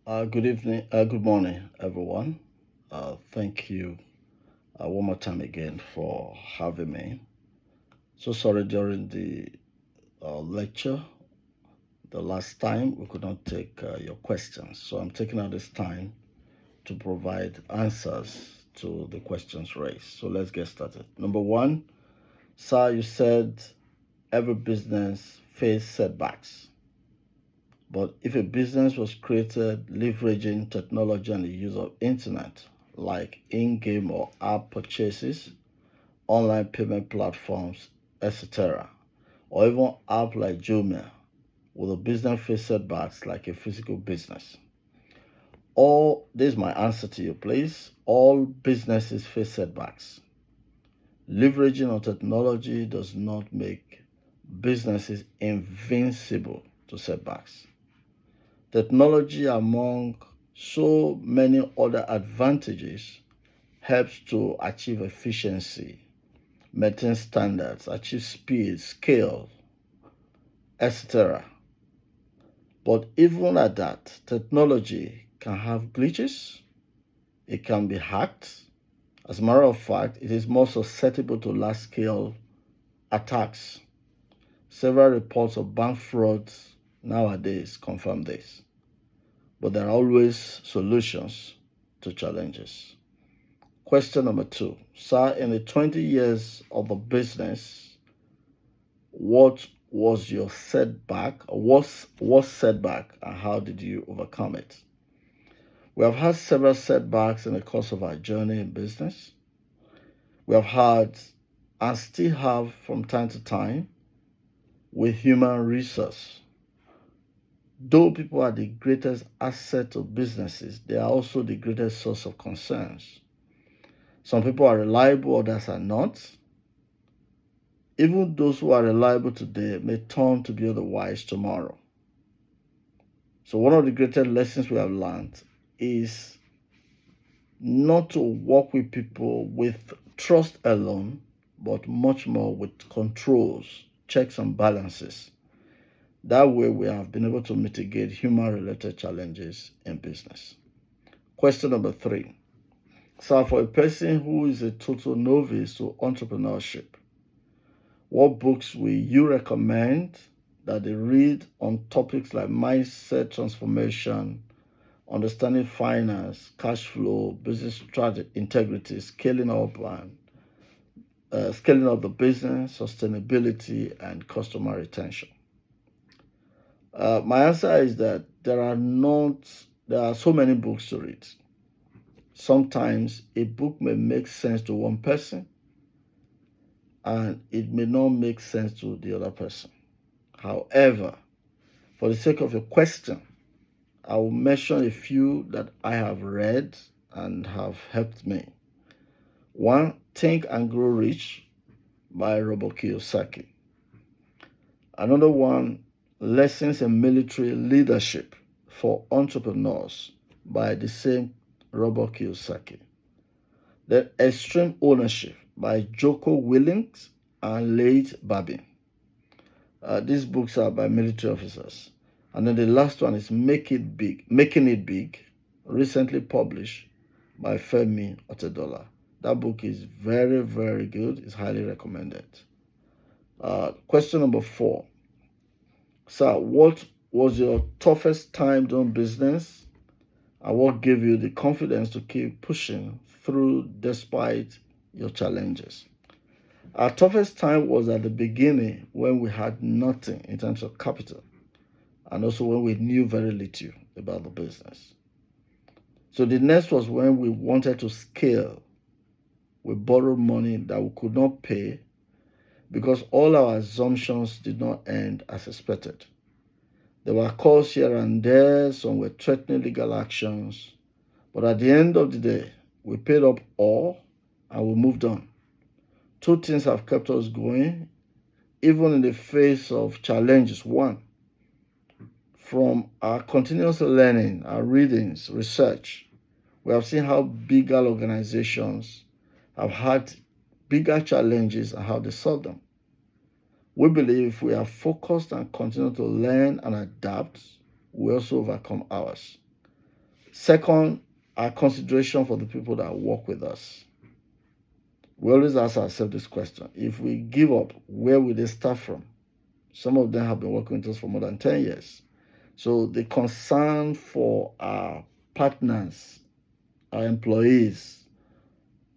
Good evening, good morning, everyone. Thank you one more time again for having me. So sorry during the lecture, the last time we could not take your questions. So I'm taking out this time to provide answers to the questions raised. So let's get started. Number one, sir, you said every business faces setbacks. But if a business was created leveraging technology and the use of internet, like in-game or app purchases, online payment platforms, etc., or even app like Jumia, will the business face setbacks like a physical business? All this is my answer to you, please. All businesses face setbacks. Leveraging on technology does not make businesses invincible to setbacks. Technology, among so many other advantages, helps to achieve efficiency, maintain standards, achieve speed, scale, etc. But even at that, technology can have glitches, it can be hacked. As a matter of fact, it is more susceptible to large scale attacks. Several reports of bank frauds nowadays confirm this. But there are always solutions to challenges. Question number two. Sir, in the 20 years of the business, what was your setback? What setback and how did you overcome it? We have had several setbacks in the course of our journey in business. We have had and still have from time to time with human resource. Though people are the greatest asset of businesses, they are also the greatest source of concerns. Some people are reliable, others are not. Even those who are reliable today may turn to be otherwise tomorrow. So, one of the greatest lessons we have learned is not to work with people with trust alone, but much more with controls, checks, and balances. That way, we have been able to mitigate human related challenges in business. Question number three. So, for a person who is a total novice to entrepreneurship, what books will you recommend that they read on topics like mindset transformation, understanding finance, cash flow, business strategy, integrity, scaling up the business, sustainability, and customer retention? My answer is that there are so many books to read. Sometimes a book may make sense to one person and it may not make sense to the other person. However, for the sake of your question, I will mention a few that I have read and have helped me. One, Think and Grow Rich by Robert Kiyosaki. Another one, Lessons in Military Leadership for Entrepreneurs by the same Robert Kiyosaki. Then Extreme Ownership by Joko Willings and Late Babin. These books are by military officers. And then the last one is Making It Big, recently published by Femi Otedola. That book is very, very good. It's highly recommended. Question number four. Sir, what was your toughest time doing business? And what gave you the confidence to keep pushing through despite your challenges? Our toughest time was at the beginning when we had nothing in terms of capital and also when we knew very little about the business. So the next was when we wanted to scale. We borrowed money that we could not pay because all our assumptions did not end as expected. There were calls here and there, some were threatening legal actions, but at the end of the day, we paid up all and we moved on. Two things have kept us going, even in the face of challenges. One, from our continuous learning, our readings, research, we have seen how bigger organizations have had bigger challenges and how they solve them. We believe if we are focused and continue to learn and adapt, we also overcome ours. Second, our consideration for the people that work with us. We always ask ourselves this question: if we give up, where will they start from? Some of them have been working with us for more than 10 years. So the concern for our partners, our employees,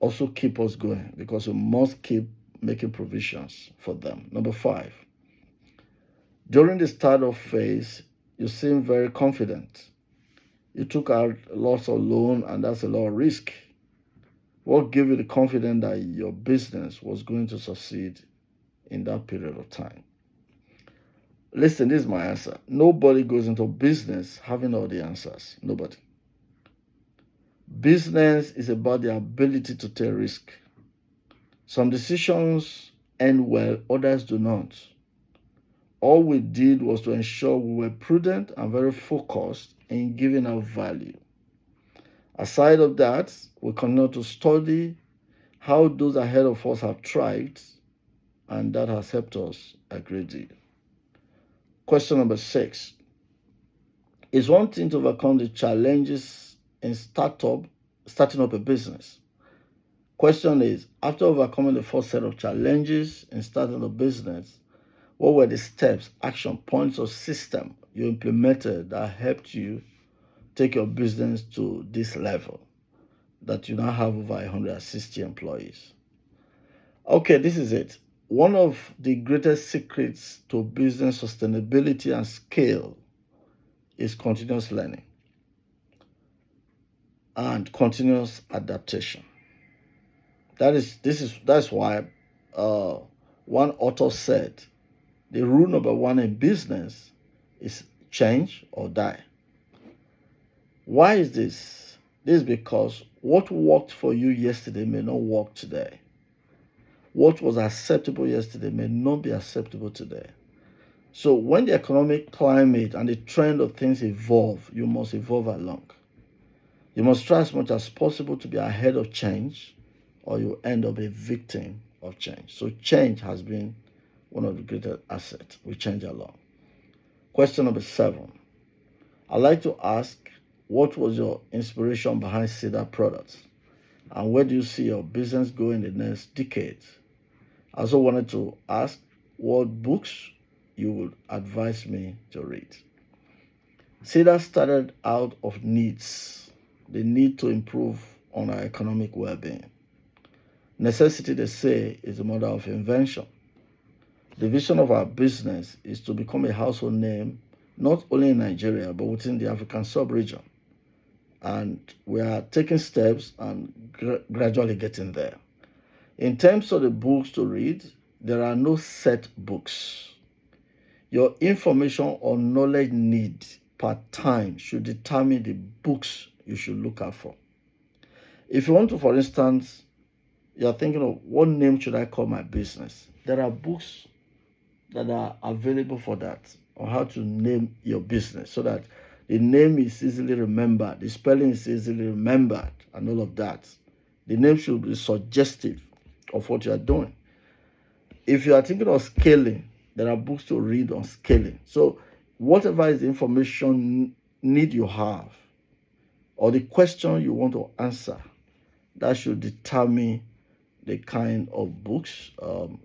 also keep us going, because we must keep making provisions for them. Number 5, during the startup phase, you seem very confident. You took out lots of loan, and that's a lot of risk. What gave you the confidence that your business was going to succeed in that period of time? Listen, this is my answer. Nobody goes into business having all the answers. Nobody. Business is about the ability to take risk. Some decisions end well, others do not. All we did was to ensure we were prudent and very focused in giving out value. Aside of that, we continue to study how those ahead of us have thrived, and that has helped us a great deal. Question number 6. It's one thing to overcome the challenges in starting up a business. Question is, after overcoming the first set of challenges in starting a business, what were the steps, action points, or system you implemented that helped you take your business to this level that you now have over 160 employees? Okay, this is it. One of the greatest secrets to business sustainability and scale is continuous learning and continuous adaptation. That's why one author said the rule number 1 in business is change or die. Why is this? This is because what worked for you yesterday may not work today. What was acceptable yesterday may not be acceptable today. So when the economic climate and the trend of things evolve, you must evolve along. You must try as much as possible to be ahead of change, or you end up a victim of change. So change has been one of the greatest assets. We change along. Question number 7. I'd like to ask, what was your inspiration behind Cedar products? And where do you see your business going in the next decade? I also wanted to ask what books you would advise me to read. Cedar started out of needs, the need to improve on our economic well-being. Necessity, they say, is the mother of invention. The vision of our business is to become a household name, not only in Nigeria, but within the African sub-region. And we are taking steps and gradually getting there. In terms of the books to read, there are no set books. Your information or knowledge need per time should determine the books you should look out for. If you want to, for instance, you're thinking of what name should I call my business, there are books that are available for that, on how to name your business so that the name is easily remembered, the spelling is easily remembered, and all of that. The name should be suggestive of what you are doing. If you are thinking of scaling, there are books to read on scaling. So whatever is the information need you have, or the question you want to answer, that should determine the kind of books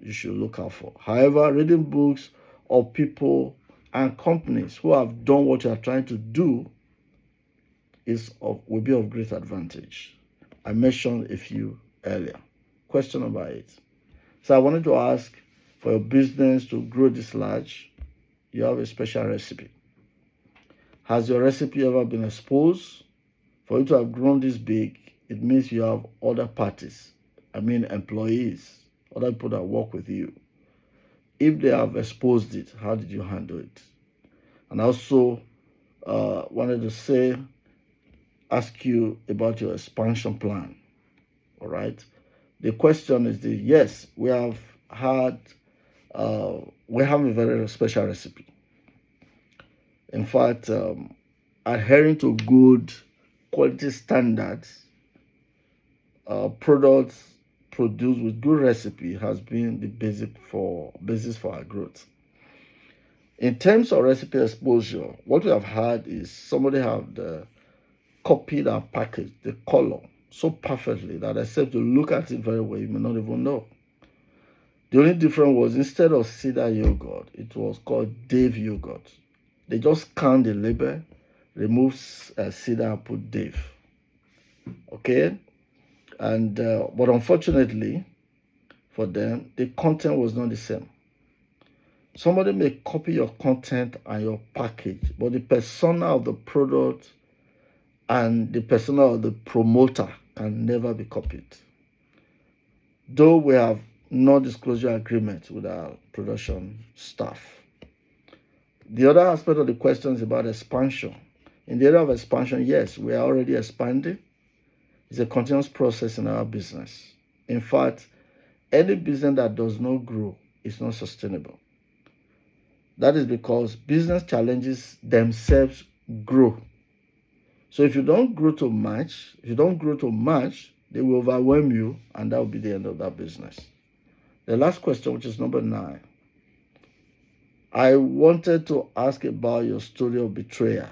you should look out for. However, reading books of people and companies who have done what you are trying to do will be of great advantage. I mentioned a few earlier. Question number 8. So I wanted to ask, for your business to grow this large, you have a special recipe. Has your recipe ever been exposed? For you to have grown this big, it means you have other parties, employees, other people that work with you. If they have exposed it, how did you handle it? And I also wanted to ask you about your expansion plan. All right. The question is yes, we have a very special recipe. In fact, adhering to good quality standards, products produced with good recipe has been the basis for our growth. In terms of recipe exposure, what we have had is somebody have the copied our package, the color, so perfectly that except to look at it very well, you may not even know. The only difference was instead of Cedar Yogurt, it was called Dave Yogurt. They just scanned the label, removed Cedar and put Dave. Okay? And but unfortunately for them, the content was not the same. Somebody may copy your content and your package, but the persona of the product and the persona of the promoter can never be copied. Though we have non-disclosure agreement with our production staff. The other aspect of the question is about expansion. In the area of expansion, yes, we are already expanding. It's a continuous process in our business. In fact, any business that does not grow is not sustainable. That is because business challenges themselves grow. So if you don't grow to match, they will overwhelm you, and that will be the end of that business. The last question, which is number 9. I wanted to ask about your story of betrayal.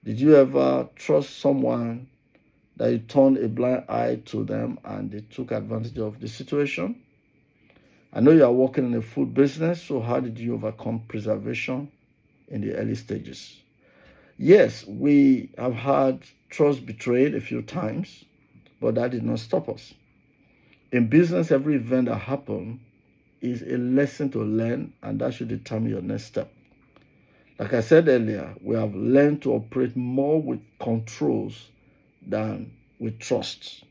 Did you ever trust someone that you turned a blind eye to them and they took advantage of the situation? I know you are working in a food business, so how did you overcome preservation in the early stages? Yes, we have had trust betrayed a few times, but that did not stop us. In business, every event that happens is a lesson to learn, and that should determine your next step. Like I said earlier, we have learned to operate more with controls than with trust.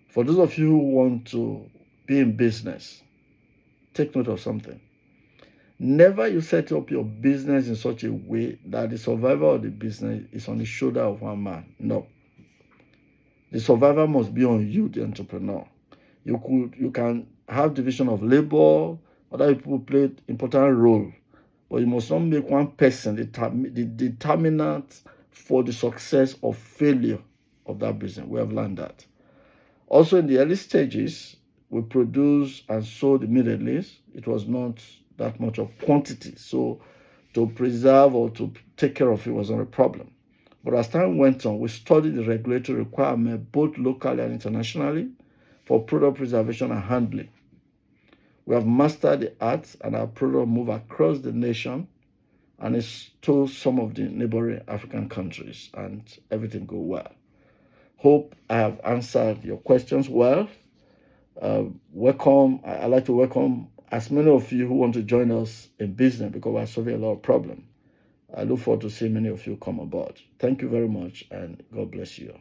For those of you who want to be in business, take note of something. Never you set up your business in such a way that the survival of the business is on the shoulder of one man. No. The survival must be on you, the entrepreneur. You can have division of labor, other people play important role, but you must not make one person the determinant for the success or failure of that business. We have learned that. Also, in the early stages, we produced and sold immediately. It was not that much of quantity, so to preserve or to take care of it was not a problem. But as time went on, we studied the regulatory requirement both locally and internationally for product preservation and handling. We have mastered the art, and our product move across the nation and it's to some of the neighboring African countries, and everything go well. Hope I have answered your questions well. Welcome. I'd like to welcome as many of you who want to join us in business because we're solving a lot of problems. I look forward to seeing many of you come aboard. Thank you very much, and God bless you.